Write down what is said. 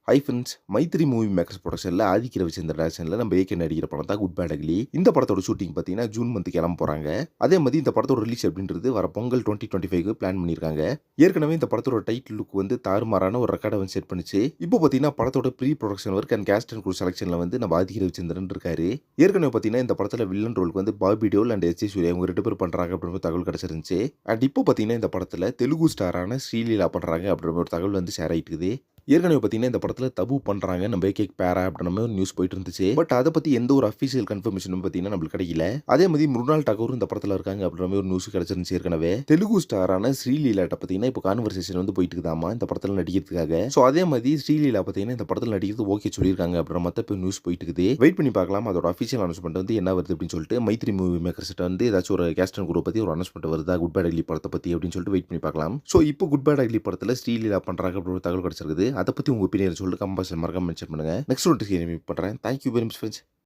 High friends, Mythri movie makers ப்ரொடக்ஷன்ல ஆதித்ய ரவிச்சந்திரன் டைரக்ஷன்ல நம்ம ஏகே நடிக்கிற படம் தான் குட் பேட் அக்லி. இந்த படத்தோட ஷூட்டிங் பார்த்தீங்கன்னா ஜூன் மந்த் கிளம்ப போறாங்க. அதே மாதிரி இந்த படத்தோட ரிலீஸ் அப்படின்றது வர பொங்கல் 2025க்கு பிளான் பண்ணியிருக்காங்க. ஏற்கனவே இந்த படத்தோட டைட்டில் லுக் வந்து தாறுமாறான ஒரு ரெக்கார்டை வந்து செட் பண்ணிச்சு. இப்போ பார்த்தீங்கன்னா படத்தோட pre production work and cast and crew செலக்ஷன்ல வந்து நம்ம ஆதித்ய ரவிச்சந்திரன் இருக்காரு. ஏற்கனவே பார்த்தீங்கன்னா இந்த படத்துல வில்லன் ரோலுக்கு வந்து பாபி டியோல் அண்ட் எஸ். சூர்யா இவங்க 2 பேர் பண்றாங்க அப்படின்னு தகவல் கிடைச்சிருந்துச்சு. அண்ட் இப்போ பார்த்தீங்கன்னா இந்த படத்துல தெலுங்கு ஸ்டாரான ஸ்ரீலீலா பண்றாங்க அப்படின்ற ஒரு தகவல் வந்து ஷேர் ஆயிட்டு இருக்குது. ஏற்கனவே பார்த்தீங்கன்னா இந்த படத்தில் தபு பண்ணுறாங்க நம்ம ஏகேக் பேரா அப்படின்ற மாதிரி ஒரு நியூஸ் போயிட்டு இருந்துச்சு. பட் அதை பற்றி எந்த ஒரு அஃபிஷியல் கன்ஃபர்மேஷனும் பார்த்தீங்கன்னா நம்மளுக்கு கிடைக்கல. அதே மாதிரி முருனால் டாகூர் இந்த படத்தில் இருக்காங்க அப்படின்ற மாதிரி ஒரு நியூஸ் கிடைச்சிருந்துச்சு. ஏற்கனவே தெலுங்கு ஸ்டாரான ஸ்ரீலீலாட்ட பார்த்தீங்கன்னா இப்போ கான்வர்சேஷன் வந்து போயிட்டு இருக்குதாமா இந்த படத்தில் நடிக்கிறதுக்காக. ஸோ அதே மாதிரி ஸ்ரீலீலா பார்த்தீங்கன்னா இந்த படத்தில் நடிக்கிறது ஓகே சொல்லியிருக்காங்க அப்படின்ற மாதிரி இப்போ நியூஸ் போயிட்டு இருக்குது. வெயிட் பண்ணி பார்க்கலாம் அதோட அஃபிஷியல் அனௌன்ஸ்மெண்ட் வந்து என்ன வருது அப்படின்னு சொல்லிட்டு. மைத்ரி மூவி மேக்கர்ஸ்ட்ட வந்து ஏதாச்சும் ஒரு கேஸ்ட் அண்ட் குரூப் பற்றி ஒரு அனௌன்ஸ்மெண்ட் வருதா குட் பேட் அக்லி படத்தை பற்றி அப்படின்னு சொல்லிட்டு வெயிட் பண்ணி பார்க்கலாம். ஸோ இப்போ குட் பேட் அக்லி படத்தில் ஸ்ரீலீலா பண்ணுறாங்க அப்படின்னு ஒரு தகவல் கிடைச்சிருக்குது. அதை பத்தி உங்க ஒப்பீனியன் சொல்லிட்டு கமெண்ட் பாக்ஸ்ல மறக்காம மென்ஷன் பண்ணுங்க. நெக்ஸ்ட் ஒரு மீட் பண்றேன். Thank you very much friends.